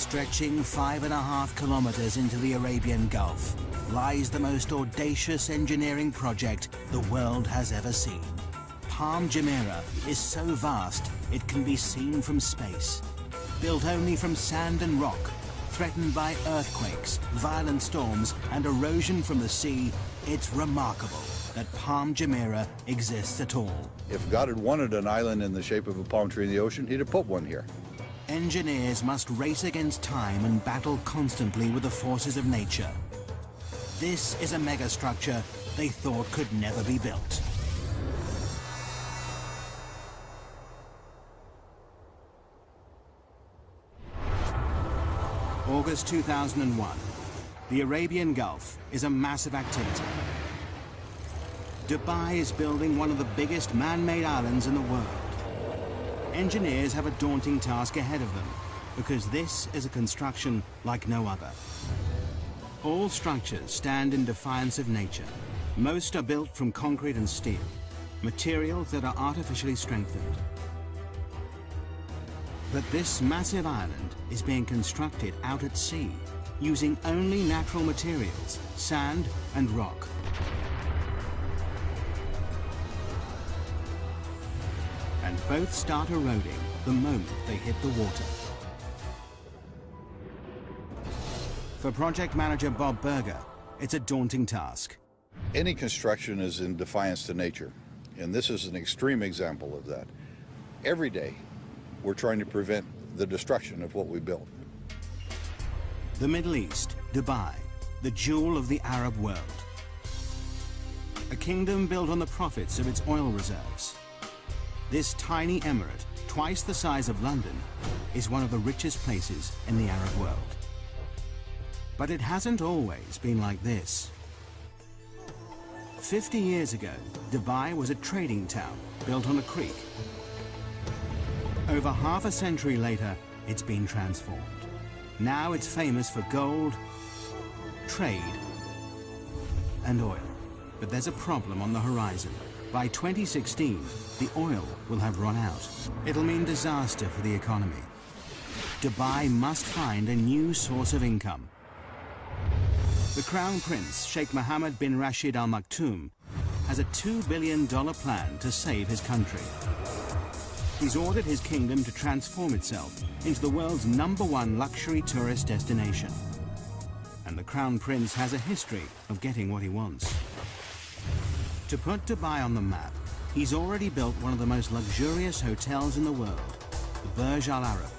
Stretching 5.5 kilometers into the Arabian Gulf lies the most audacious engineering project the world has ever seen. Palm Jumeirah is so vast it can be seen from space. Built only from sand and rock, threatened by earthquakes, violent storms and erosion from the sea, it's remarkable that Palm Jumeirah exists at all. If God had wanted an island in the shape of a palm tree in the ocean, he'd have put one here. Engineers must race against time and battle constantly with the forces of nature. This is a megastructure they thought could never be built. August 2001. The Arabian Gulf is a massive activity. Dubai is building one of the biggest man-made islands in the world. Engineers have a daunting task ahead of them because this is a construction like no other. All structures stand in defiance of nature. Most are built from concrete and steel, materials that are artificially strengthened. But this massive island is being constructed out at sea, using only natural materials, sand and rock. And both start eroding the moment they hit the water. For project manager Bob Berger, it's a daunting task. Any construction is in defiance to nature, and this is an extreme example of that. Every day, we're trying to prevent the destruction of what we built. The Middle East, Dubai, the jewel of the Arab world. A kingdom built on the profits of its oil reserves. This tiny emirate, twice the size of London, is one of the richest places in the Arab world. But it hasn't always been like this. 50 years ago, Dubai was a trading town built on a creek. Over half a century later, it's been transformed. Now it's famous for gold, trade, and oil. But there's a problem on the horizon. By 2016, the oil will have run out. It'll mean disaster for the economy. Dubai must find a new source of income. The Crown Prince, Sheikh Mohammed bin Rashid Al Maktoum, has a $2 billion plan to save his country. He's ordered his kingdom to transform itself into the world's #1 luxury tourist destination. And the Crown Prince has a history of getting what he wants. To put Dubai on the map, he's already built one of the most luxurious hotels in the world, the Burj Al Arab,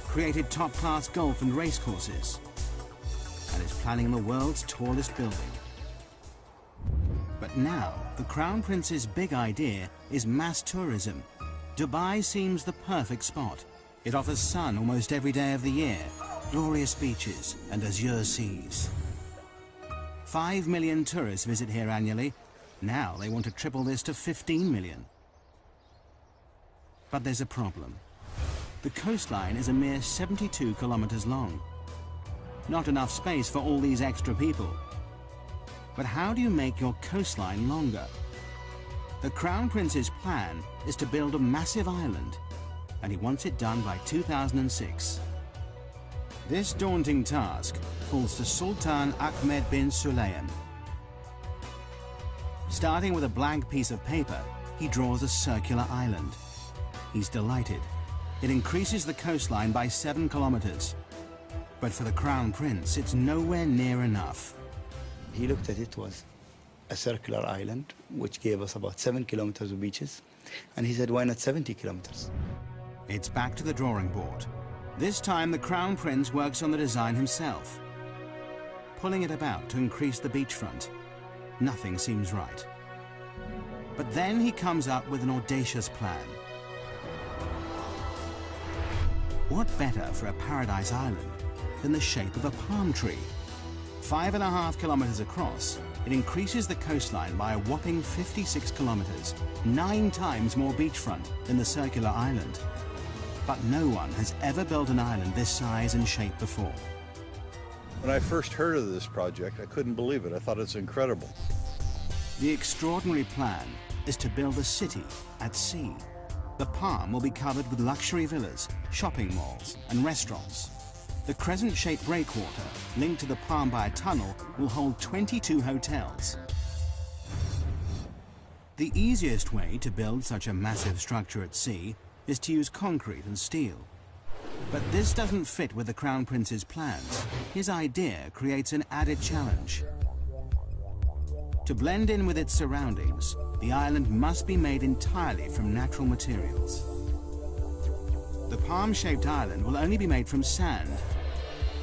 created top-class golf and race courses, and is planning the world's tallest building. But now, the Crown Prince's big idea is mass tourism. Dubai seems the perfect spot. It offers sun almost every day of the year, glorious beaches and azure seas. 5 million tourists visit here annually. Now they want to triple this to 15 million. But there's a problem. The coastline is a mere 72 kilometers long. Not enough space for all these extra people. But how do you make your coastline longer? The Crown Prince's plan is to build a massive island, and he wants it done by 2006. This daunting task falls to Sultan Ahmed bin Sulayman. Starting with a blank piece of paper, he draws a circular island. He's delighted. It increases the coastline by 7 kilometers. But for the Crown Prince, it's nowhere near enough. He looked at it was a circular island, which gave us about 7 kilometers of beaches. And he said, why not 70 kilometers? It's back to the drawing board. This time, the Crown Prince works on the design himself, pulling it about to increase the beachfront. Nothing seems right. But then he comes up with an audacious plan. What better for a paradise island than the shape of a palm tree? 5.5 kilometers across, it increases the coastline by a whopping 56 kilometers, 9 times more beachfront than the circular island. But no one has ever built an island this size and shape before. When I first heard of this project, I couldn't believe it. I thought it's incredible. The extraordinary plan is to build a city at sea. The palm will be covered with luxury villas, shopping malls, and restaurants. The crescent-shaped breakwater, linked to the palm by a tunnel, will hold 22 hotels. The easiest way to build such a massive structure at sea is to use concrete and steel. But this doesn't fit with the Crown Prince's plans. His idea creates an added challenge. To blend in with its surroundings, the island must be made entirely from natural materials. The palm-shaped island will only be made from sand,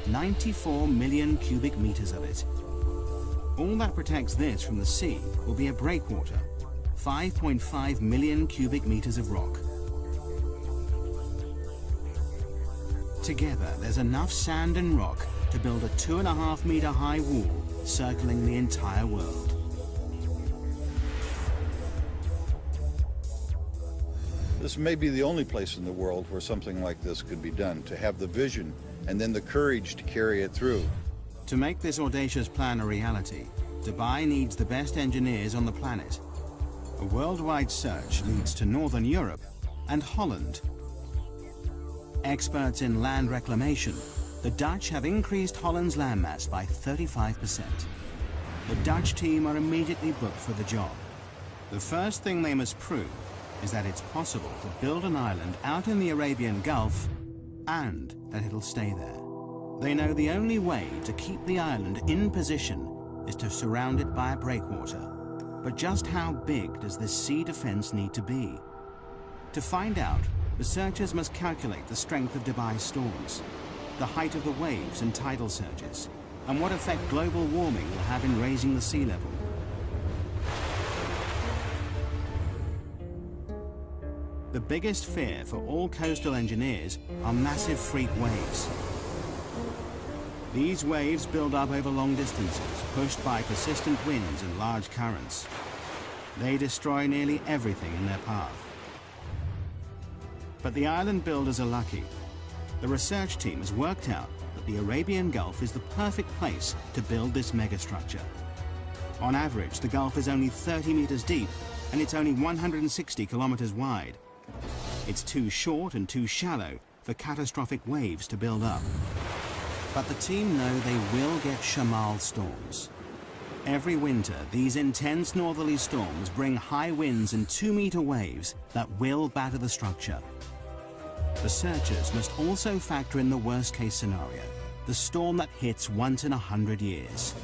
94 million cubic meters of it. All that protects this from the sea will be a breakwater, 5.5 million cubic meters of rock. Together, there's enough sand and rock to build a 2.5 meter high wall circling the entire world. This may be the only place in the world where something like this could be done, to have the vision and then the courage to carry it through. To make this audacious plan a reality, Dubai needs the best engineers on the planet. A worldwide search leads to Northern Europe and Holland. Experts in land reclamation, the Dutch have increased Holland's landmass by 35%. The Dutch team are immediately booked for the job. The first thing they must prove is that it's possible to build an island out in the Arabian Gulf and that it'll stay there. They know the only way to keep the island in position is to surround it by a breakwater. But just how big does this sea defense need to be? To find out, researchers must calculate the strength of Dubai's storms, the height of the waves and tidal surges, and what effect global warming will have in raising the sea level. The biggest fear for all coastal engineers are massive freak waves. These waves build up over long distances, pushed by persistent winds and large currents. They destroy nearly everything in their path. But the island builders are lucky. The research team has worked out that the Arabian Gulf is the perfect place to build this megastructure. On average, the Gulf is only 30 meters deep, and it's only 160 kilometers wide. It's too short and too shallow for catastrophic waves to build up. But the team know they will get Shamal storms. Every winter, these intense northerly storms bring high winds and 2-meter waves that will batter the structure. Researchers must also factor in the worst-case scenario, the storm that hits once in 100 years.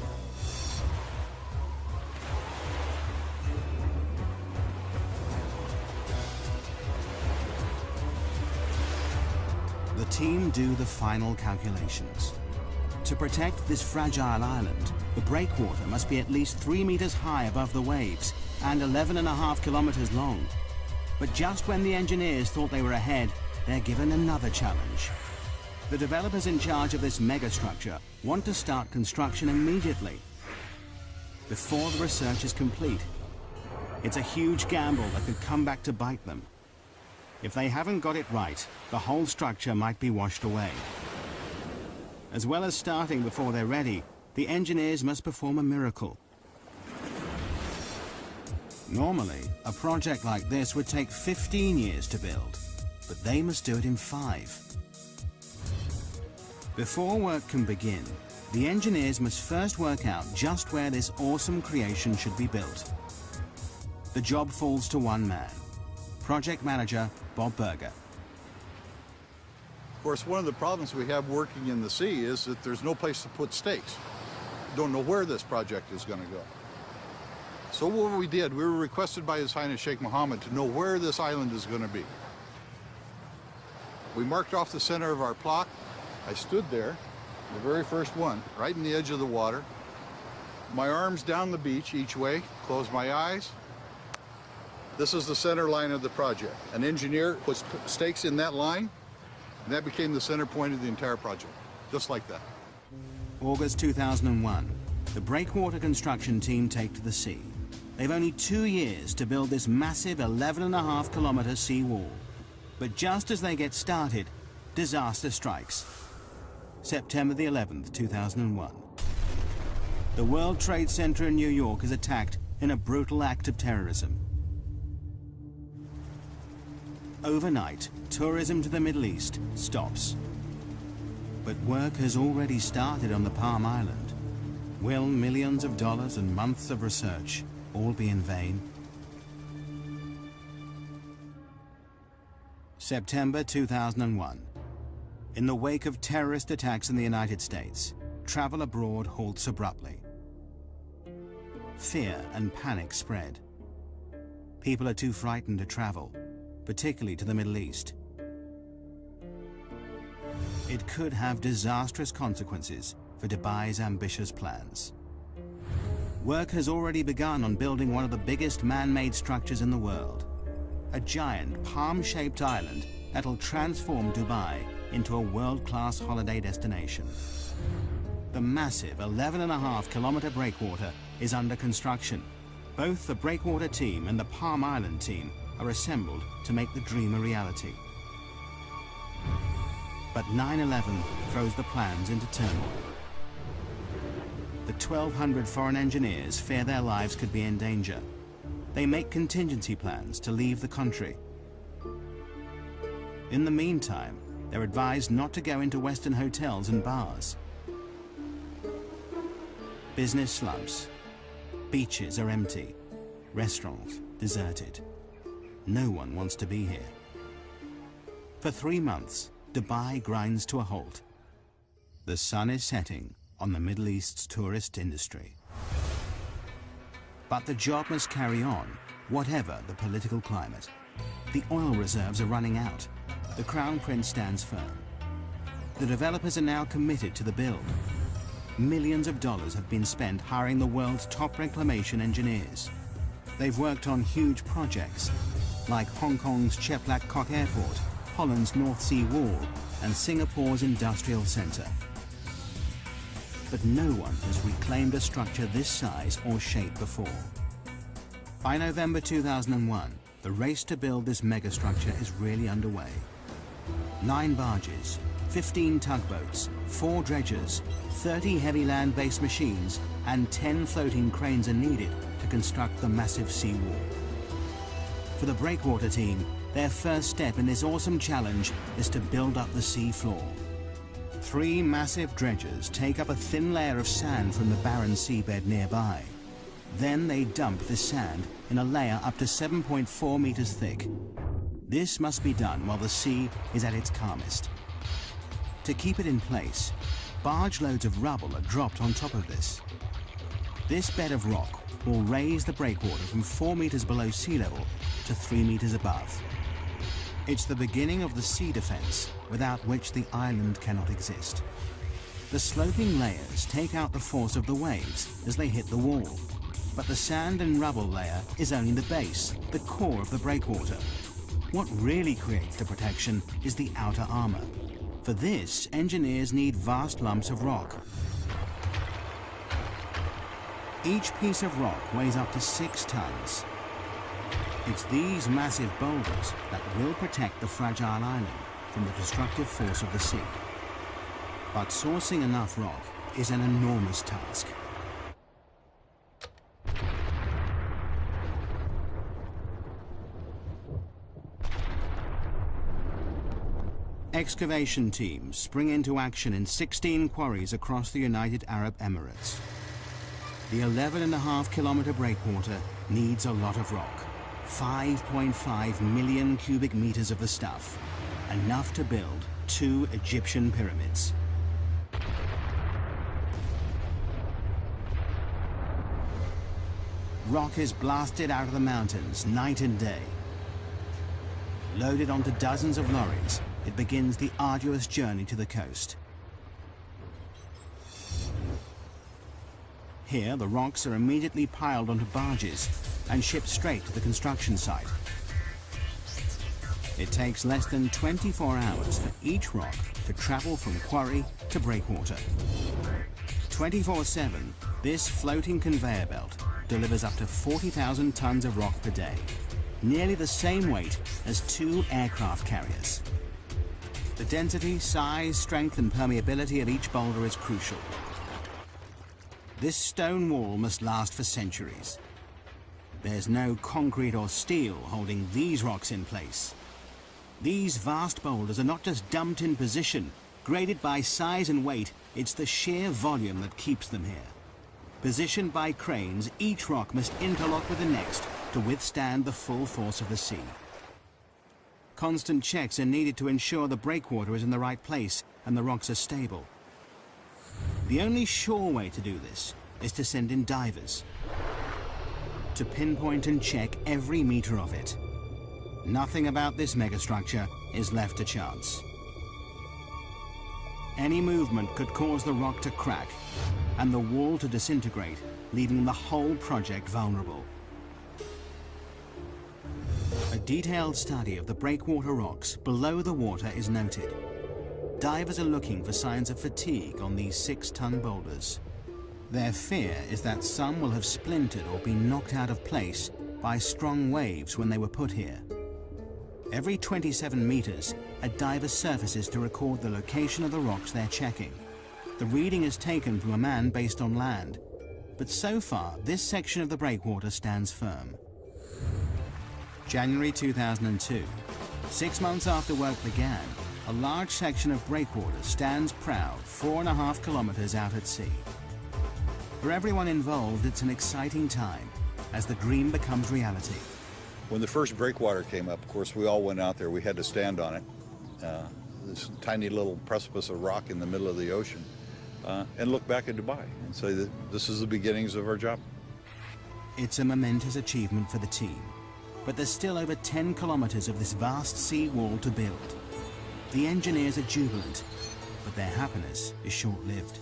The team do the final calculations. To protect this fragile island, the breakwater must be at least 3 meters high above the waves and 11.5 kilometers long. But just when the engineers thought they were ahead, they're given another challenge. The developers in charge of this megastructure want to start construction immediately, before the research is complete. It's a huge gamble that could come back to bite them. If they haven't got it right, the whole structure might be washed away. As well as starting before they're ready, the engineers must perform a miracle. Normally, a project like this would take 15 years to build, but they must do it in 5. Before work can begin, the engineers must first work out just where this awesome creation should be built. The job falls to one man, project manager Bob Berger. Of course, one of the problems we have working in the sea is that there's no place to put stakes. Don't know where this project is going to go. So what we did, we were requested by His Highness Sheikh Mohammed to know where this island is going to be. We marked off the center of our plot. I stood there, the very first one, right in the edge of the water. My arms down the beach each way, closed my eyes. This is the center line of the project. An engineer puts stakes in that line, and that became the center point of the entire project, just like that. August 2001, the breakwater construction team take to the sea. They've only 2 years to build this massive 11.5 kilometer sea wall. But just as they get started, disaster strikes. September the 11th, 2001. The World Trade Center in New York is attacked in a brutal act of terrorism. Overnight, tourism to the Middle East stops. But work has already started on the Palm Island. Will millions of dollars and months of research all be in vain? September 2001. In the wake of terrorist attacks in the United States, travel abroad halts abruptly. Fear and panic spread. People are too frightened to travel, particularly to the Middle East. It could have disastrous consequences for Dubai's ambitious plans. Work has already begun on building one of the biggest man-made structures in the world. A giant palm-shaped island that'll transform Dubai into a world-class holiday destination. The massive 11.5-kilometer breakwater is under construction. Both the breakwater team and the Palm Island team are assembled to make the dream a reality. But 9/11 throws the plans into turmoil. The 1,200 foreign engineers fear their lives could be in danger. They make contingency plans to leave the country. In the meantime, they're advised not to go into Western hotels and bars. Business slumps. Beaches are empty. Restaurants deserted. No one wants to be here. For 3 months, Dubai grinds to a halt. The sun is setting on the Middle East's tourist industry. But the job must carry on, whatever the political climate. The oil reserves are running out. The Crown Prince stands firm. The developers are now committed to the build. Millions of dollars have been spent hiring the world's top reclamation engineers. They've worked on huge projects, like Hong Kong's Cheplak Kok Airport, Holland's North Sea Wall, and Singapore's Industrial Centre. But no one has reclaimed a structure this size or shape before. By November 2001, the race to build this megastructure is really underway. 9 barges, 15 tugboats, 4 dredgers, 30 heavy land-based machines, and 10 floating cranes are needed to construct the massive seawall. For the breakwater team, their first step in this awesome challenge is to build up the sea floor. 3 massive dredgers take up a thin layer of sand from the barren seabed nearby. Then they dump the sand in a layer up to 7.4 meters thick. This must be done while the sea is at its calmest. To keep it in place, barge loads of rubble are dropped on top of this. This bed of rock will raise the breakwater from 4 meters below sea level to 3 meters above. It's the beginning of the sea defense, without which the island cannot exist. The sloping layers take out the force of the waves as they hit the wall, but the sand and rubble layer is only the base, the core of the breakwater. What really creates the protection is the outer armor. For this, engineers need vast lumps of rock. Each piece of rock weighs up to 6 tons. It's these massive boulders that will protect the fragile island from the destructive force of the sea. But sourcing enough rock is an enormous task. Excavation teams spring into action in 16 quarries across the United Arab Emirates. The 11.5-kilometer breakwater needs a lot of rock. 5.5 million cubic meters of the stuff, enough to build 2 Egyptian pyramids. Rock is blasted out of the mountains night and day. Loaded onto dozens of lorries, it begins the arduous journey to the coast. Here, the rocks are immediately piled onto barges and shipped straight to the construction site. It takes less than 24 hours for each rock to travel from quarry to breakwater. 24/7, this floating conveyor belt delivers up to 40,000 tons of rock per day, nearly the same weight as 2 aircraft carriers. The density, size, strength, and permeability of each boulder is crucial. This stone wall must last for centuries. There's no concrete or steel holding these rocks in place. These vast boulders are not just dumped in position, Graded by size and weight, it's the sheer volume that keeps them here. Positioned by cranes, each rock must interlock with the next to withstand the full force of the sea. Constant checks are needed to ensure the breakwater is in the right place and the rocks are stable. The only sure way to do this is to send in divers to pinpoint and check every meter of it. Nothing about this megastructure is left to chance. Any movement could cause the rock to crack and the wall to disintegrate, leaving the whole project vulnerable. A detailed study of the breakwater rocks below the water is noted. Divers are looking for signs of fatigue on these 6-ton boulders. Their fear is that some will have splintered or been knocked out of place by strong waves when they were put here. Every 27 meters, a diver surfaces to record the location of the rocks they're checking. The reading is taken from a man based on land, but so far this section of the breakwater stands firm. January 2002. 6 months after work began, a large section of breakwater stands proud 4.5 kilometers out at sea. For everyone involved, it's an exciting time as the dream becomes reality. When the first breakwater came up, of course, we all went out there. We had to stand on it. This tiny little precipice of rock in the middle of the ocean, and look back at Dubai and say that this is the beginnings of our job. It's a momentous achievement for the team, but there's still over 10 kilometers of this vast sea wall to build. The engineers are jubilant, but their happiness is short-lived.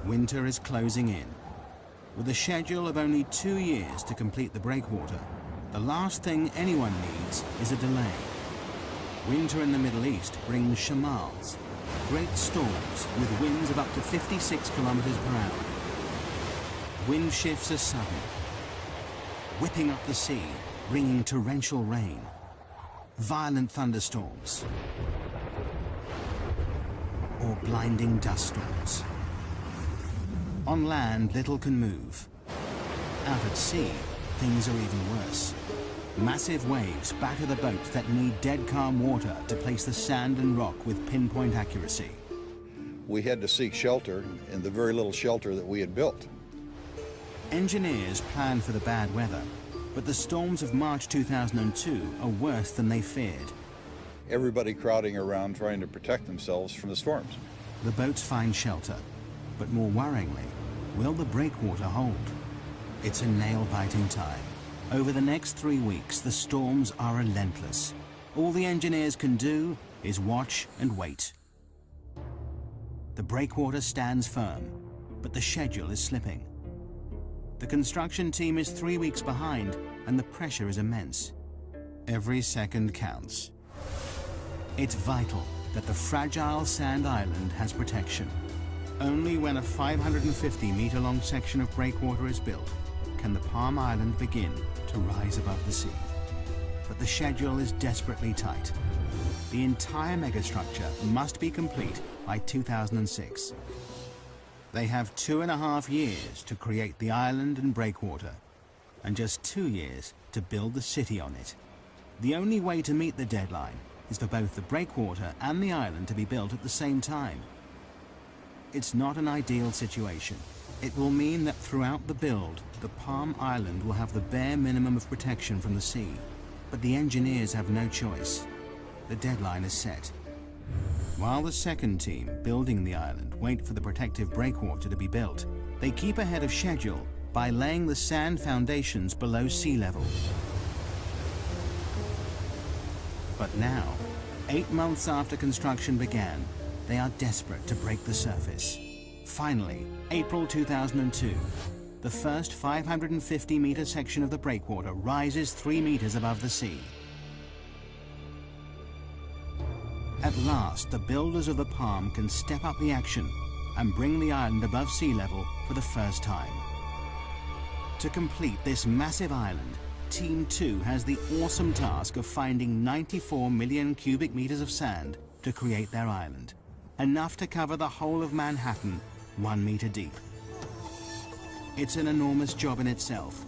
Winter is closing in. With a schedule of only 2 years to complete the breakwater, the last thing anyone needs is a delay. Winter in the Middle East brings shamals, great storms with winds of up to 56 kilometers per hour. Wind shifts are sudden, whipping up the sea, bringing torrential rain, violent thunderstorms, or blinding dust storms. On land, little can move. Out at sea, things are even worse. Massive waves batter the boats that need dead calm water to place the sand and rock with pinpoint accuracy. We had to seek shelter in the very little shelter that we had built. Engineers planned for the bad weather, but the storms of March 2002 are worse than they feared. Everybody crowding around trying to protect themselves from the storms. The boats find shelter, but more worryingly, will the breakwater hold? It's a nail-biting time. Over the next 3 weeks, the storms are relentless. All the engineers can do is watch and wait. The breakwater stands firm, but the schedule is slipping. The construction team is 3 weeks behind, and the pressure is immense. Every second counts. It's vital that the fragile sand island has protection. Only when a 550-meter-long section of breakwater is built can the Palm Island begin to rise above the sea. But the schedule is desperately tight. The entire megastructure must be complete by 2006. They have 2.5 years to create the island and breakwater, and just 2 years to build the city on it. The only way to meet the deadline is for both the breakwater and the island to be built at the same time. It's not an ideal situation. It will mean that throughout the build, the Palm Island will have the bare minimum of protection from the sea. But the engineers have no choice. The deadline is set. While the second team, building the island, wait for the protective breakwater to be built, they keep ahead of schedule by laying the sand foundations below sea level. But now, 8 months after construction began, they are desperate to break the surface. Finally, April 2002, the first 550-meter section of the breakwater rises 3 meters above the sea. At last, the builders of the Palm can step up the action and bring the island above sea level for the first time. To complete this massive island, Team 2 has the awesome task of finding 94 million cubic meters of sand to create their island, enough to cover the whole of Manhattan 1 meter deep. It's an enormous job in itself,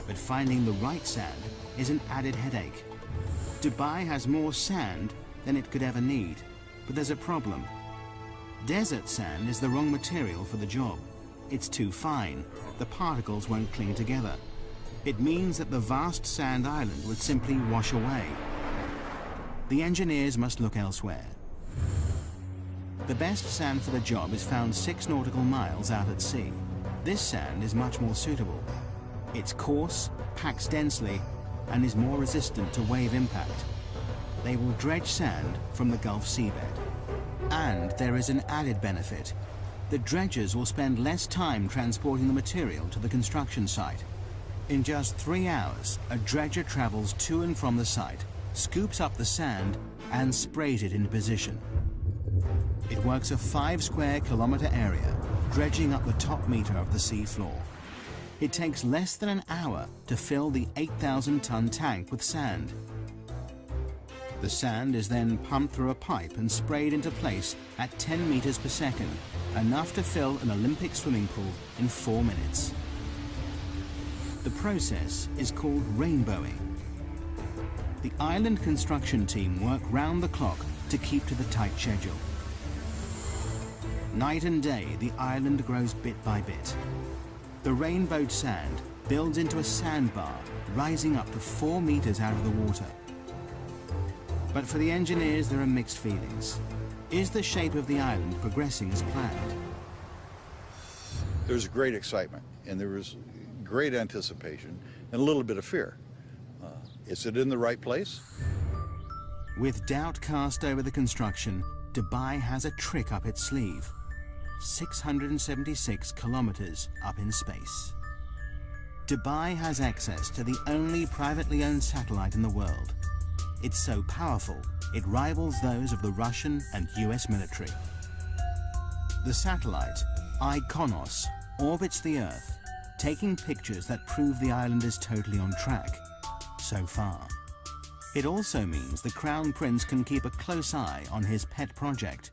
but finding the right sand is an added headache. Dubai has more sand than it could ever need. But there's a problem. Desert sand is the wrong material for the job. It's too fine. The particles won't cling together. It means that the vast sand island would simply wash away. The engineers must look elsewhere. The best sand for the job is found 6 nautical miles out at sea. This sand is much more suitable. It's coarse, packs densely, and is more resistant to wave impact. They will dredge sand from the Gulf seabed. And there is an added benefit. The dredgers will spend less time transporting the material to the construction site. In just 3 hours, a dredger travels to and from the site, scoops up the sand, and sprays it into position. It works a 5 square kilometer area, dredging up the top meter of the sea floor. It takes less than an hour to fill the 8,000-ton tank with sand. The sand is then pumped through a pipe and sprayed into place at 10 meters per second, enough to fill an Olympic swimming pool in 4 minutes. The process is called rainbowing. The island construction team work round the clock to keep to the tight schedule. Night and day, the island grows bit by bit. The rainbowed sand builds into a sandbar, rising up to 4 meters out of the water. But for the engineers, there are mixed feelings. Is the shape of the island progressing as planned? There's great excitement, and there was great anticipation and a little bit of fear. Is it in the right place? With doubt cast over the construction, Dubai has a trick up its sleeve. 676 kilometers up in space. Dubai has access to the only privately owned satellite in the world. It's so powerful, it rivals those of the Russian and US military. The satellite, Iconos, orbits the Earth, taking pictures that prove the island is totally on track, so far. It also means the Crown Prince can keep a close eye on his pet project.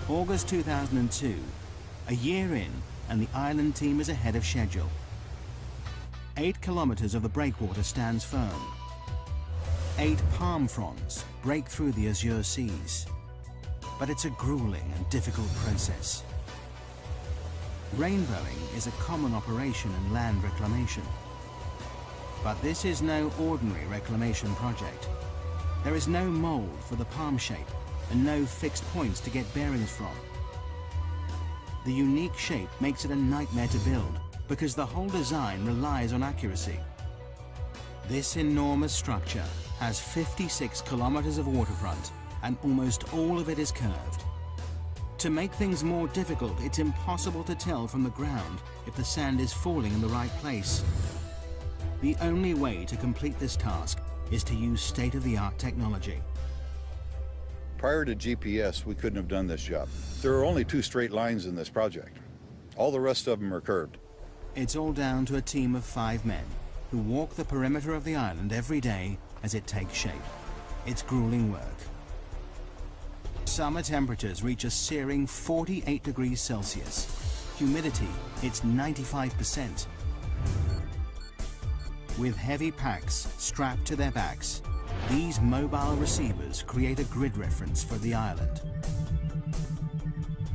August 2002, a year in, and the island team is ahead of schedule. 8 kilometers of the breakwater stands firm. 8 palm fronds break through the azure seas. But it's a grueling and difficult process. Rainbowing is a common operation in land reclamation. But this is no ordinary reclamation project. There is no mold for the palm shape and no fixed points to get bearings from. The unique shape makes it a nightmare to build because the whole design relies on accuracy. This enormous structure has 56 kilometers of waterfront and almost all of it is curved. To make things more difficult, it's impossible to tell from the ground if the sand is falling in the right place. The only way to complete this task is to use state-of-the-art technology. Prior to GPS, we couldn't have done this job. There are only 2 straight lines in this project. All the rest of them are curved. It's all down to a team of 5 men who walk the perimeter of the island every day as it takes shape. It's grueling work. Summer temperatures reach a searing 48 degrees Celsius. Humidity, it's 95%. With heavy packs strapped to their backs, these mobile receivers create a grid reference for the island.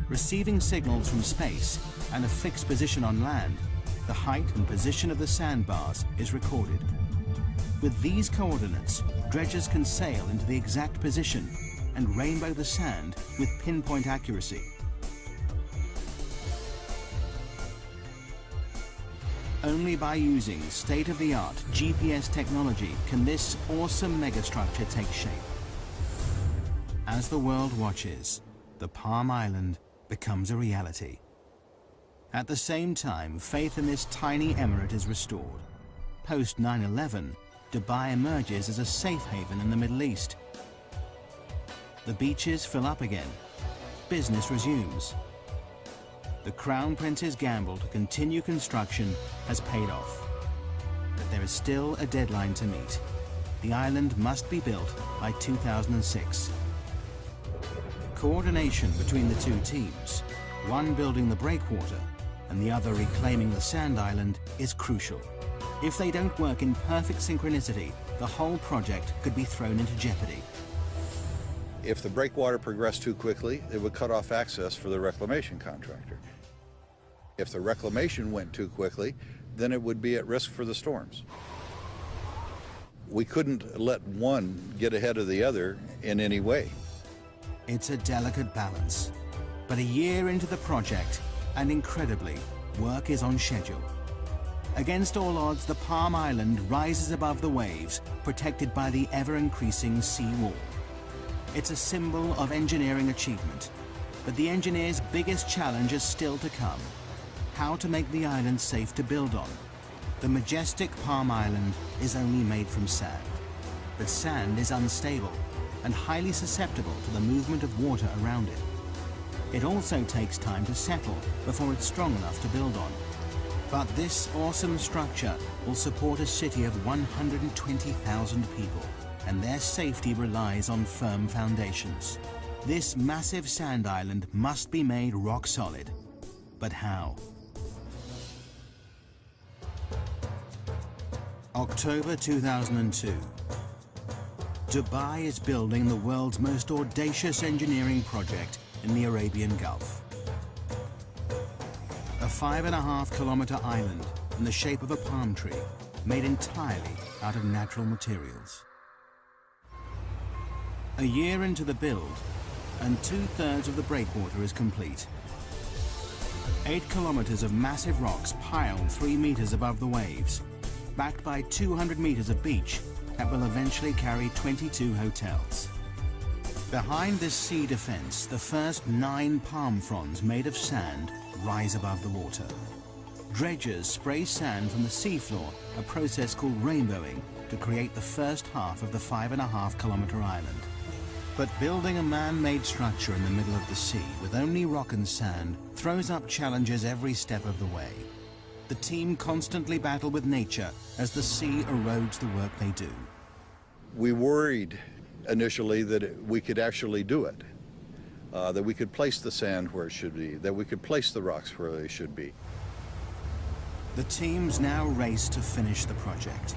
Receiving signals from space and a fixed position on land, the height and position of the sandbars is recorded. With these coordinates, dredgers can sail into the exact position and rainbow the sand with pinpoint accuracy. Only by using state-of-the-art GPS technology can this awesome megastructure take shape. As the world watches, the Palm Island becomes a reality. At the same time, faith in this tiny emirate is restored. Post 9/11, Dubai emerges as a safe haven in the Middle East. The beaches fill up again. Business resumes. The Crown Prince's gamble to continue construction has paid off. But there is still a deadline to meet. The island must be built by 2006. Coordination between the 2 teams, one building the breakwater and the other reclaiming the sand island, is crucial. If they don't work in perfect synchronicity, the whole project could be thrown into jeopardy. If the breakwater progressed too quickly, it would cut off access for the reclamation contractor. If the reclamation went too quickly, then it would be at risk for the storms. We couldn't let one get ahead of the other in any way. It's a delicate balance. But a year into the project, and incredibly, work is on schedule. Against all odds, the Palm Island rises above the waves, protected by the ever-increasing sea wall. It's a symbol of engineering achievement. But the engineers' biggest challenge is still to come: how to make the island safe to build on. The majestic Palm Island is only made from sand. But sand is unstable and highly susceptible to the movement of water around it. It also takes time to settle before it's strong enough to build on. But this awesome structure will support a city of 120,000 people, and their safety relies on firm foundations. This massive sand island must be made rock solid. But how? October 2002. Dubai is building the world's most audacious engineering project in the Arabian Gulf. A 5.5-kilometer island in the shape of a palm tree, made entirely out of natural materials. A year into the build, and 2/3 of the breakwater is complete. 8 kilometers of massive rocks piled 3 meters above the waves, backed by 200 meters of beach that will eventually carry 22 hotels. Behind this sea defense, the first 9 palm fronds made of sand rise above the water. Dredgers spray sand from the seafloor, a process called rainbowing, to create the first half of the 5.5-kilometer island. But building a man-made structure in the middle of the sea with only rock and sand throws up challenges every step of the way. The team constantly battle with nature as the sea erodes the work they do. We worried initially that we could actually do it, that we could place the sand where it should be, that we could place the rocks where they should be. The teams now race to finish the project.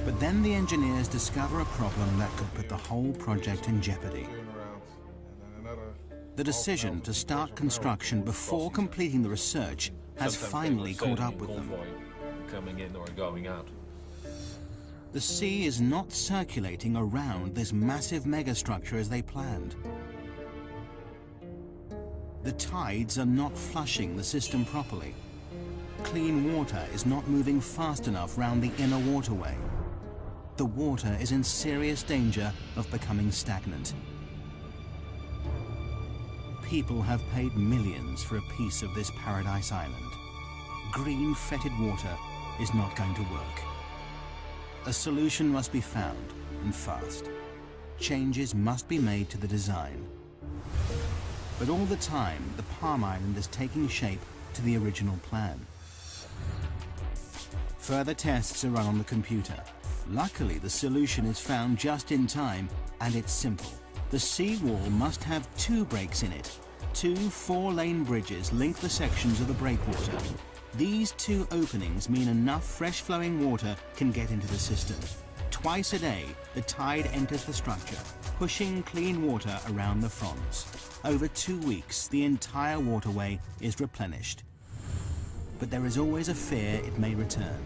But then the engineers discover a problem that could put the whole project in jeopardy. The decision to start construction before completing the research has finally caught up with them. Coming in or going out. The sea is not circulating around this massive megastructure as they planned. The tides are not flushing the system properly. Clean water is not moving fast enough round the inner waterway. The water is in serious danger of becoming stagnant. People have paid millions for a piece of this paradise island. Green, fetid water is not going to work. A solution must be found, and fast. Changes must be made to the design. But all the time, the Palm Island is taking shape to the original plan. Further tests are run on the computer. Luckily, the solution is found just in time, and it's simple. The seawall must have 2 breaks in it. 2 4-lane bridges link the sections of the breakwater. These 2 openings mean enough fresh-flowing water can get into the system. Twice a day, the tide enters the structure, pushing clean water around the fronds. Over 2 weeks, the entire waterway is replenished. But there is always a fear it may return.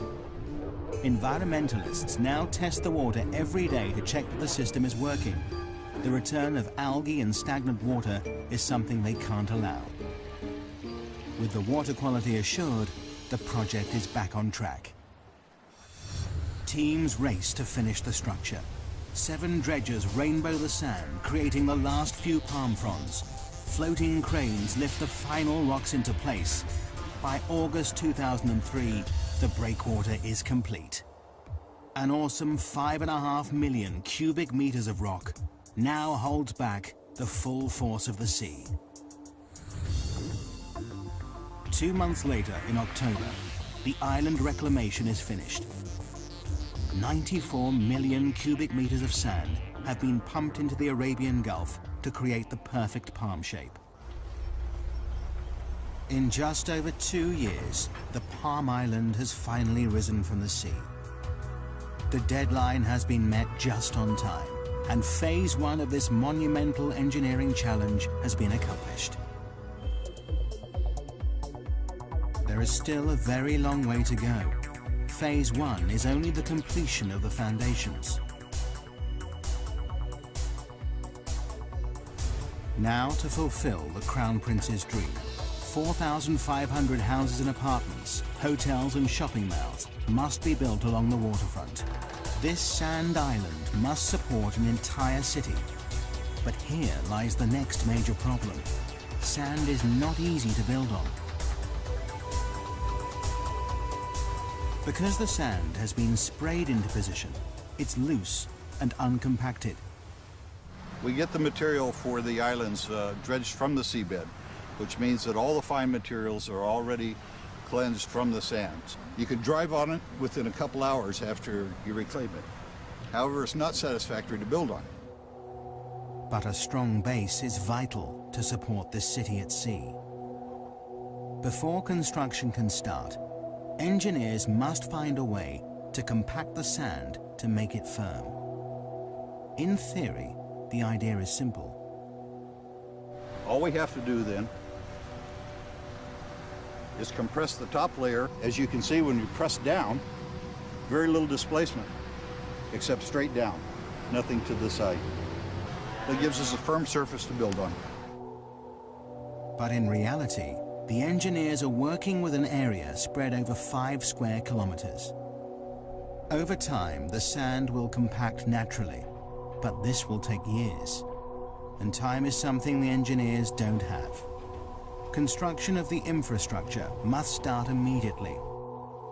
Environmentalists now test the water every day to check that the system is working. The return of algae and stagnant water is something they can't allow. With the water quality assured, the project is back on track. Teams race to finish the structure. 7 dredgers rainbow the sand, creating the last few palm fronds. Floating cranes lift the final rocks into place. By August 2003, the breakwater is complete. An awesome 5.5 million cubic meters of rock now holds back the full force of the sea. 2 months later, in October, the island reclamation is finished. 94 million cubic meters of sand have been pumped into the Arabian Gulf to create the perfect palm shape. In just over 2 years, the Palm Island has finally risen from the sea. The deadline has been met just on time, and phase 1 of this monumental engineering challenge has been accomplished. There is still a very long way to go. Phase 1 is only the completion of the foundations. Now to fulfill the Crown Prince's dream. 4,500 houses and apartments, hotels and shopping malls must be built along the waterfront. This sand island must support an entire city. But here lies the next major problem. Sand is not easy to build on. Because the sand has been sprayed into position, it's loose and uncompacted. We get the material for the islands dredged from the seabed, which means that all the fine materials are already cleansed from the sands. You can drive on it within a couple hours after you reclaim it. However, it's not satisfactory to build on. But a strong base is vital to support this city at sea. Before construction can start, engineers must find a way to compact the sand to make it firm. In theory, the idea is simple. All we have to do then is compress the top layer. As you can see, when you press down, very little displacement, except straight down, nothing to the side. That gives us a firm surface to build on. But in reality, the engineers are working with an area spread over 5 square kilometers. Over time, the sand will compact naturally, but this will take years. And time is something the engineers don't have. Construction of the infrastructure must start immediately.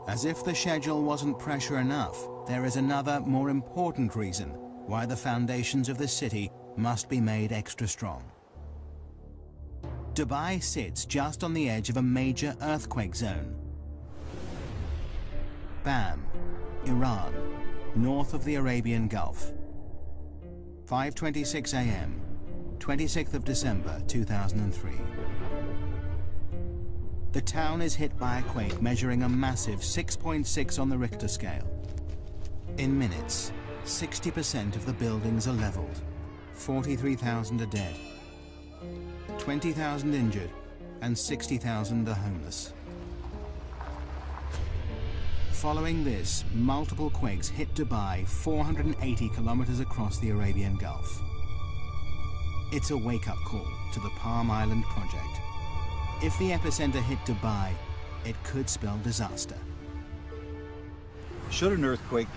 As if the schedule wasn't pressure enough, there is another, more important reason why the foundations of the city must be made extra strong. Dubai sits just on the edge of a major earthquake zone. Bam, Iran, north of the Arabian Gulf. 5:26 a.m., 26th of December 2003. The town is hit by a quake measuring a massive 6.6 on the Richter scale. In minutes, 60% of the buildings are leveled. 43,000 are dead, 20,000 injured, and 60,000 are homeless. Following this, multiple quakes hit Dubai 480 kilometers across the Arabian Gulf. It's a wake-up call to the Palm Island project. If the epicenter hit Dubai, it could spell disaster. Should an earthquake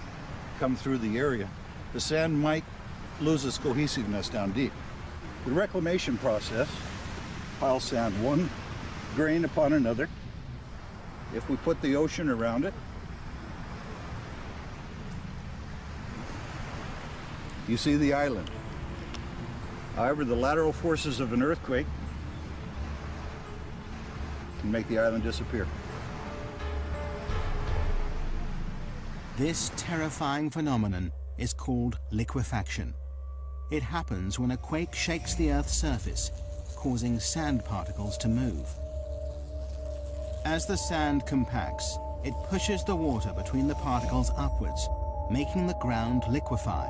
come through the area, the sand might lose its cohesiveness down deep. The reclamation process piles sand one grain upon another. If we put the ocean around it, you see the island. However, the lateral forces of an earthquake can make the island disappear. This terrifying phenomenon is called liquefaction. It happens when a quake shakes the Earth's surface, causing sand particles to move. As the sand compacts, it pushes the water between the particles upwards, making the ground liquefy.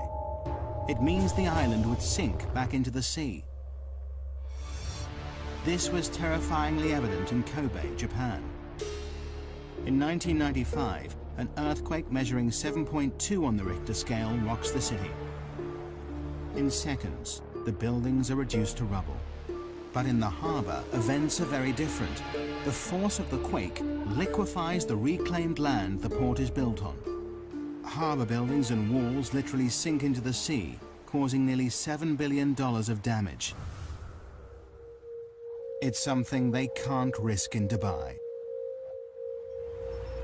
It means the island would sink back into the sea. This was terrifyingly evident in Kobe, Japan. In 1995, an earthquake measuring 7.2 on the Richter scale rocks the city. In seconds, the buildings are reduced to rubble. But in the harbor, events are very different. The force of the quake liquefies the reclaimed land the port is built on. Harbor buildings and walls literally sink into the sea, causing nearly $7 billion of damage. It's something they can't risk in Dubai.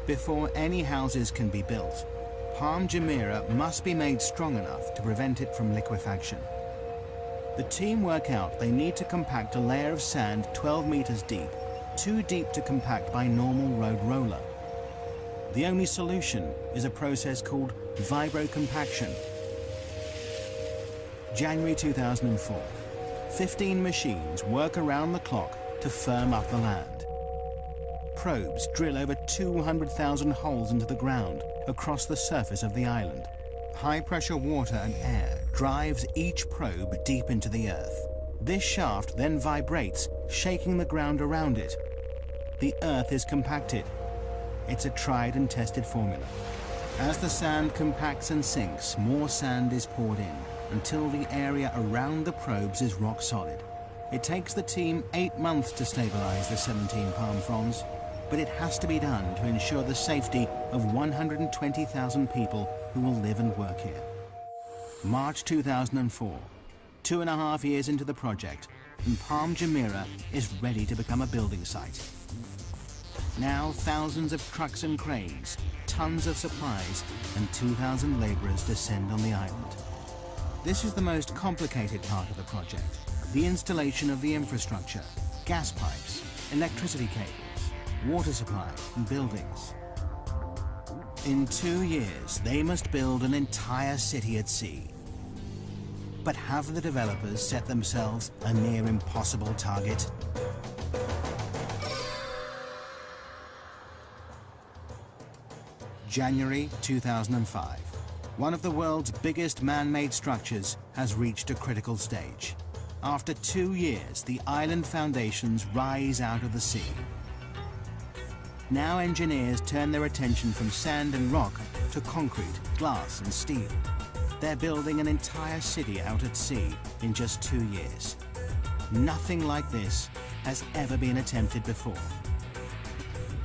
Before any houses can be built, Palm Jumeirah must be made strong enough to prevent it from liquefaction. The team work out they need to compact a layer of sand 12 meters deep, too deep to compact by normal road roller. The only solution is a process called vibrocompaction. January 2004. 15 machines work around the clock to firm up the land. Probes drill over 200,000 holes into the ground across the surface of the island, High-pressure water and air drives each probe deep into the Earth. This shaft then vibrates, shaking the ground around it. The Earth is compacted. It's a tried and tested formula. As the sand compacts and sinks, more sand is poured in until the area around the probes is rock solid. It takes the team 8 months to stabilize the 17 palm fronds, but it has to be done to ensure the safety of 120,000 people who will live and work here. March 2004, 2.5 years into the project, and Palm Jumeirah is ready to become a building site. Now thousands of trucks and cranes, tons of supplies, and 2,000 laborers descend on the island. This is the most complicated part of the project, the installation of the infrastructure, gas pipes, electricity cables, water supply, and buildings. In 2 years, they must build an entire city at sea. But have the developers set themselves a near impossible target? January 2005. One of the world's biggest man-made structures has reached a critical stage. After 2 years, the island foundations rise out of the sea. Now engineers turn their attention from sand and rock to concrete, glass and steel. They're building an entire city out at sea in just 2 years. Nothing like this has ever been attempted before.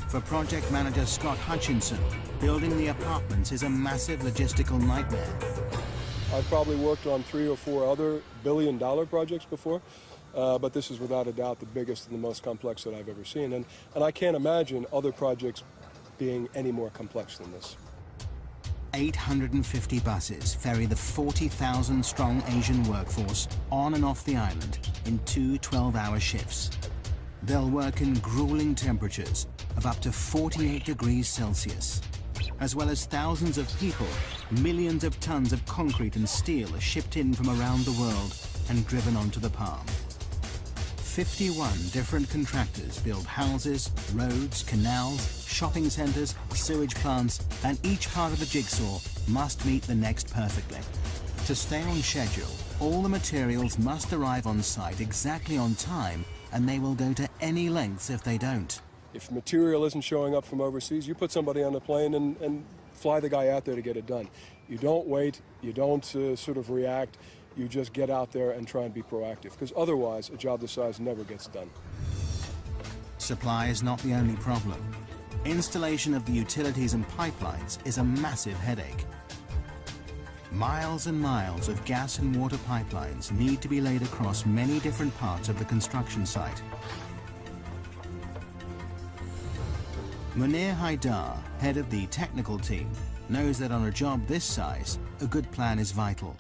For project manager Scott Hutchinson, building the apartments is a massive logistical nightmare. I've probably worked on 3 or 4 other billion-dollar projects before, but this is without a doubt the biggest and the most complex that I've ever seen. And I can't imagine other projects being any more complex than this. 850 buses ferry the 40,000-strong Asian workforce on and off the island in 2 12-hour shifts. They'll work in grueling temperatures of up to 48 degrees Celsius. As well as thousands of people, millions of tons of concrete and steel are shipped in from around the world and driven onto the Palm. 51 different contractors build houses, roads, canals, shopping centers, sewage plants, and each part of the jigsaw must meet the next perfectly. To stay on schedule, all the materials must arrive on site exactly on time, and they will go to any lengths if they don't. If material isn't showing up from overseas, you put somebody on a plane and fly the guy out there to get it done. You don't wait, you don't sort of react, you just get out there and try and be proactive, because otherwise a job this size never gets done. Supply is not the only problem. Installation of the utilities and pipelines is a massive headache. Miles and miles of gas and water pipelines need to be laid across many different parts of the construction site. Munir Haidar, head of the technical team, knows that on a job this size, a good plan is vital.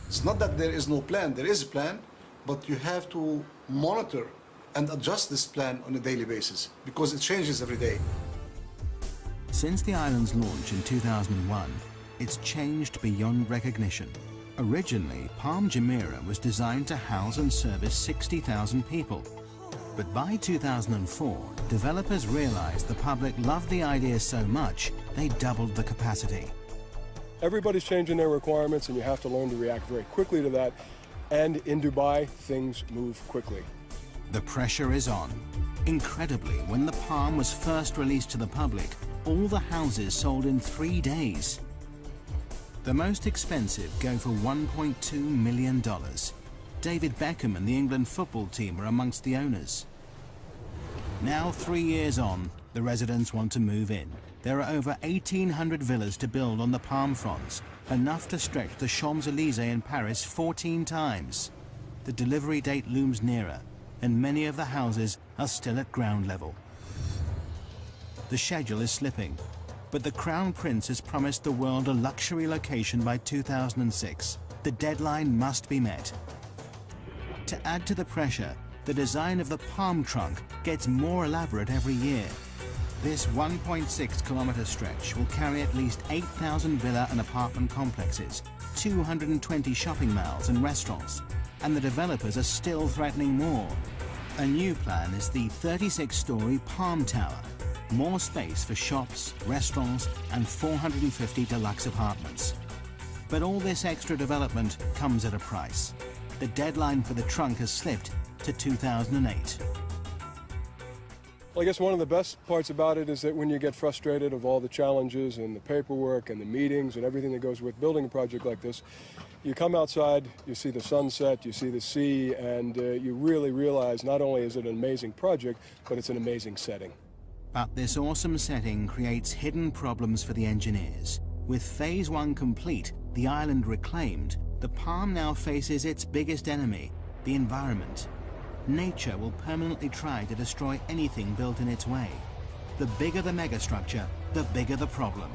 It's not that there is no plan, there is a plan, but you have to monitor and adjust this plan on a daily basis because it changes every day. Since the island's launch in 2001, it's changed beyond recognition. Originally, Palm Jumeirah was designed to house and service 60,000 people. But by 2004, developers realized the public loved the idea so much, they doubled the capacity. Everybody's changing their requirements, and you have to learn to react very quickly to that. And in Dubai, things move quickly. The pressure is on. Incredibly, when the Palm was first released to the public, all the houses sold in 3 days. The most expensive go for $1.2 million. David Beckham and the England football team are amongst the owners. Now, 3 years on, the residents want to move in. There are over 1,800 villas to build on the palm fronds, enough to stretch the Champs-Élysées in Paris 14 times. The delivery date looms nearer, and many of the houses are still at ground level. The schedule is slipping, but the Crown Prince has promised the world a luxury location by 2006. The deadline must be met. To add to the pressure, the design of the palm trunk gets more elaborate every year. This 1.6-kilometer stretch will carry at least 8,000 villa and apartment complexes, 220 shopping malls and restaurants, and the developers are still threatening more. A new plan is the 36-story Palm Tower, more space for shops, restaurants, and 450 deluxe apartments. But all this extra development comes at a price. The deadline for the trunk has slipped to 2008. Well, I guess one of the best parts about it is that when you get frustrated of all the challenges and the paperwork and the meetings and everything that goes with building a project like this, you come outside, you see the sunset, you see the sea, and you really realize not only is it an amazing project, but it's an amazing setting. But this awesome setting creates hidden problems for the engineers. With Phase 1 complete, the island reclaimed, the Palm now faces its biggest enemy, the environment. Nature will permanently try to destroy anything built in its way. The bigger the megastructure, the bigger the problem.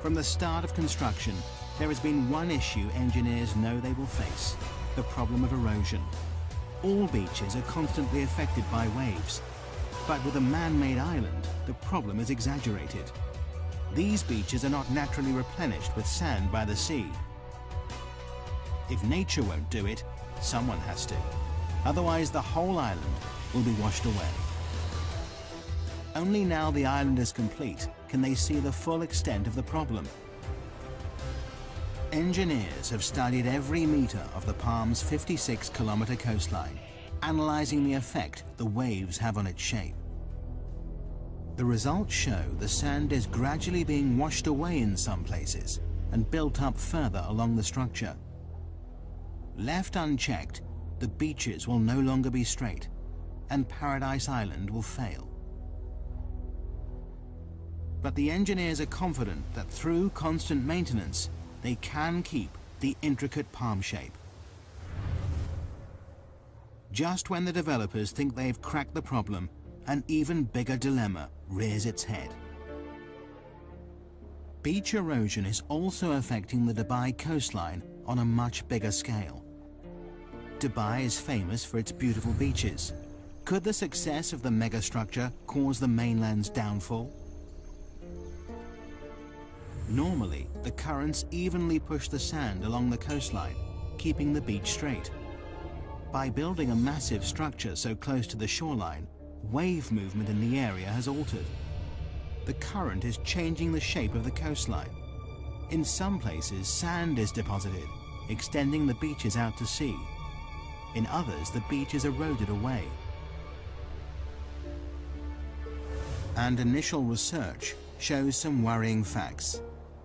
From the start of construction, there has been one issue engineers know they will face: the problem of erosion. All beaches are constantly affected by waves, but with a man-made island, the problem is exaggerated. These beaches are not naturally replenished with sand by the sea. If nature won't do it, someone has to. Otherwise, the whole island will be washed away. Only now the island is complete can they see the full extent of the problem. Engineers have studied every meter of the Palm's 56-kilometer coastline, analyzing the effect the waves have on its shape. The results show the sand is gradually being washed away in some places and built up further along the structure. Left unchecked, the beaches will no longer be straight, and Paradise Island will fail. But the engineers are confident that through constant maintenance, they can keep the intricate palm shape. Just when the developers think they've cracked the problem, an even bigger dilemma rears its head. Beach erosion is also affecting the Dubai coastline on a much bigger scale. Dubai is famous for its beautiful beaches. Could the success of the megastructure cause the mainland's downfall? Normally, the currents evenly push the sand along the coastline, keeping the beach straight. By building a massive structure so close to the shoreline, wave movement in the area has altered. The current is changing the shape of the coastline. In some places, sand is deposited, extending the beaches out to sea. In others, the beach is eroded away. And initial research shows some worrying facts.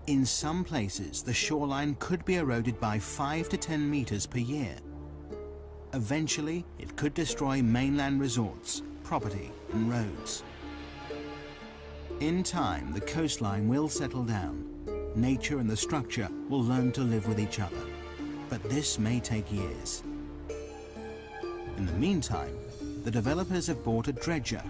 In some places, the shoreline could be eroded by 5 to 10 meters per year. Eventually, it could destroy mainland resorts, property, and roads. In time, the coastline will settle down. Nature and the structure will learn to live with each other. But this may take years. In the meantime, the developers have bought a dredger.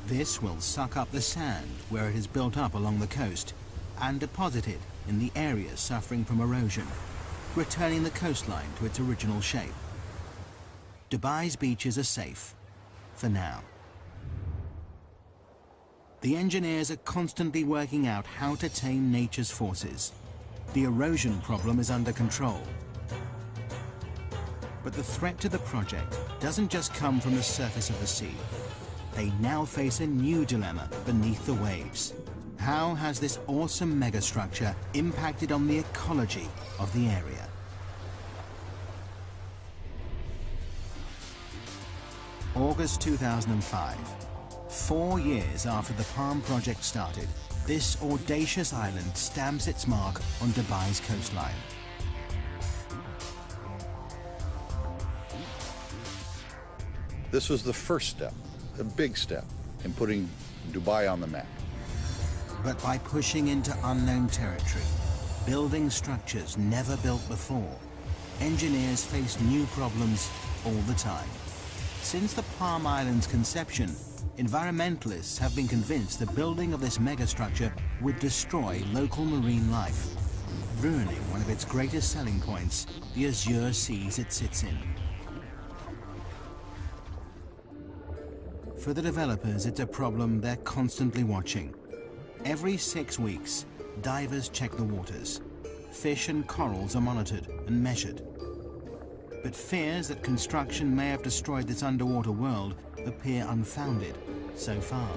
This will suck up the sand where it is built up along the coast and deposit it in the areas suffering from erosion, returning the coastline to its original shape. Dubai's beaches are safe, for now. The engineers are constantly working out how to tame nature's forces. The erosion problem is under control. But the threat to the project doesn't just come from the surface of the sea. They now face a new dilemma beneath the waves. How has this awesome megastructure impacted on the ecology of the area? August 2005. 4 years after the Palm project started, this audacious island stamps its mark on Dubai's coastline. This was the first step, a big step, in putting Dubai on the map. But by pushing into unknown territory, building structures never built before, engineers face new problems all the time. Since the Palm Island's conception, environmentalists have been convinced the building of this megastructure would destroy local marine life, ruining one of its greatest selling points, the azure seas it sits in. For the developers, it's a problem they're constantly watching. Every 6 weeks, divers check the waters. Fish and corals are monitored and measured. But fears that construction may have destroyed this underwater world appear unfounded so far.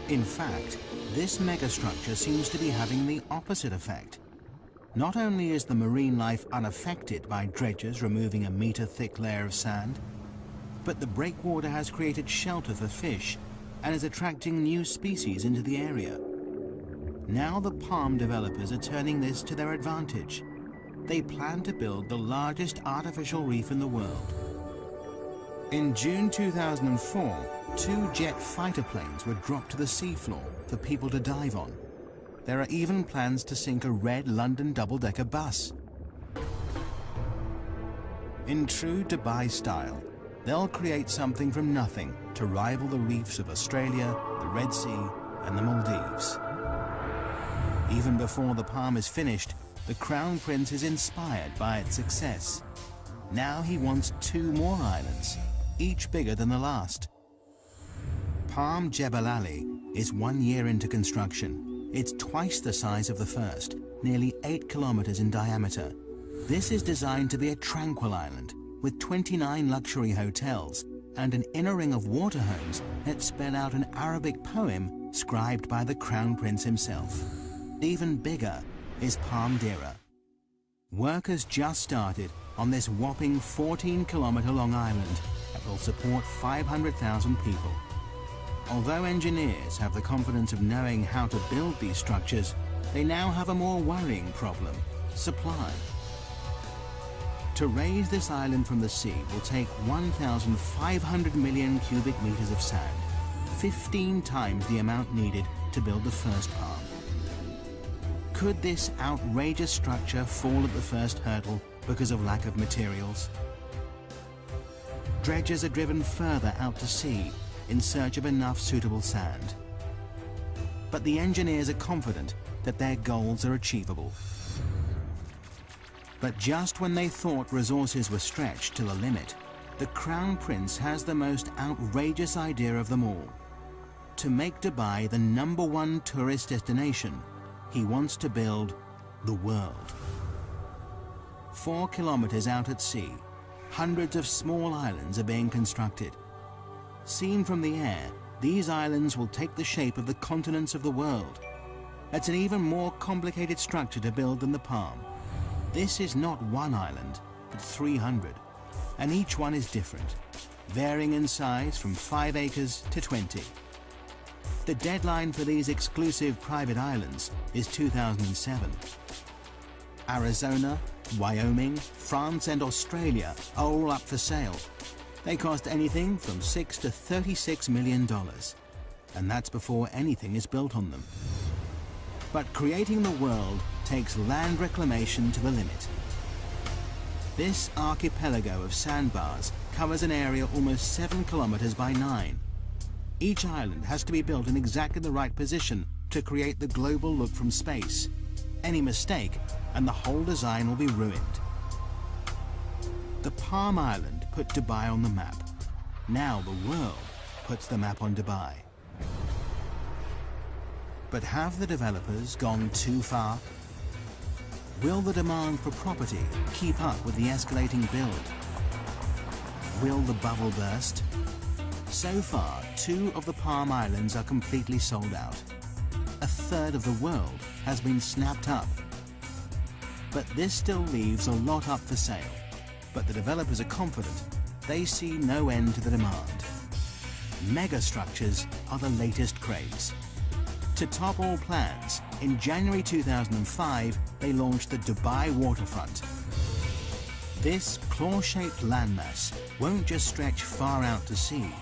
In fact, this megastructure seems to be having the opposite effect. Not only is the marine life unaffected by dredgers removing a meter-thick layer of sand, but the breakwater has created shelter for fish and is attracting new species into the area. Now the palm developers are turning this to their advantage. They plan to build the largest artificial reef in the world. In June 2004, 2 jet fighter planes were dropped to the seafloor for people to dive on. There are even plans to sink a red London double-decker bus. In true Dubai style, they'll create something from nothing to rival the reefs of Australia, the Red Sea, and the Maldives. Even before the palm is finished, the Crown Prince is inspired by its success. Now he wants 2 more islands, each bigger than the last. Palm Jebel Ali is 1 year into construction. It's twice the size of the first, nearly 8 kilometers in diameter. This is designed to be a tranquil island with 29 luxury hotels and an inner ring of water homes that spell out an Arabic poem scribed by the Crown Prince himself. Even bigger is Palm Dira. Work has just started on this whopping 14-kilometer long island that will support 500,000 people. Although engineers have the confidence of knowing how to build these structures, they now have a more worrying problem: supply. To raise this island from the sea will take 1,500 million cubic meters of sand, 15 times the amount needed to build the first palm. Could this outrageous structure fall at the first hurdle because of lack of materials? Dredgers are driven further out to sea in search of enough suitable sand. But the engineers are confident that their goals are achievable. But just when they thought resources were stretched to the limit, the Crown Prince has the most outrageous idea of them all. To make Dubai the #1 tourist destination, he wants to build the world. 4 kilometers out at sea, hundreds of small islands are being constructed. Seen from the air, these islands will take the shape of the continents of the world. It's an even more complicated structure to build than the palm. This is not 1 island, but 300, and each one is different, varying in size from 5 acres to 20. The deadline for these exclusive private islands is 2007. Arizona, Wyoming, France and Australia are all up for sale. They cost anything from $6 to $36 million, and that's before anything is built on them. But creating the world takes land reclamation to the limit. This archipelago of sandbars covers an area almost 7 kilometers by 9. Each island has to be built in exactly the right position to create the global look from space. Any mistake, and the whole design will be ruined. The Palm Island put Dubai on the map. Now the world puts the map on Dubai. But have the developers gone too far? Will the demand for property keep up with the escalating build? Will the bubble burst? So far, 2 of the Palm Islands are completely sold out. A third of the world has been snapped up. But this still leaves a lot up for sale. But the developers are confident they see no end to the demand. Megastructures are the latest craze. To top all plans, in January 2005, they launched the Dubai Waterfront. This claw-shaped landmass won't just stretch far out to sea.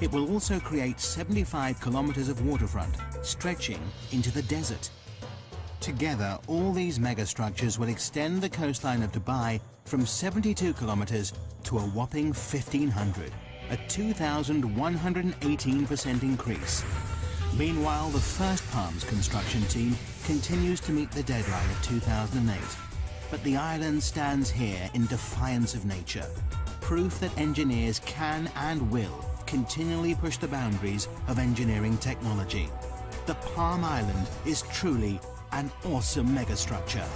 It will also create 75 kilometers of waterfront, stretching into the desert. Together, all these megastructures will extend the coastline of Dubai from 72 kilometers to a whopping 1,500, a 2,118% increase. Meanwhile, the first Palms construction team continues to meet the deadline of 2008. But the island stands here in defiance of nature, proof that engineers can and will continually push the boundaries of engineering technology. The Palm Island is truly an awesome megastructure.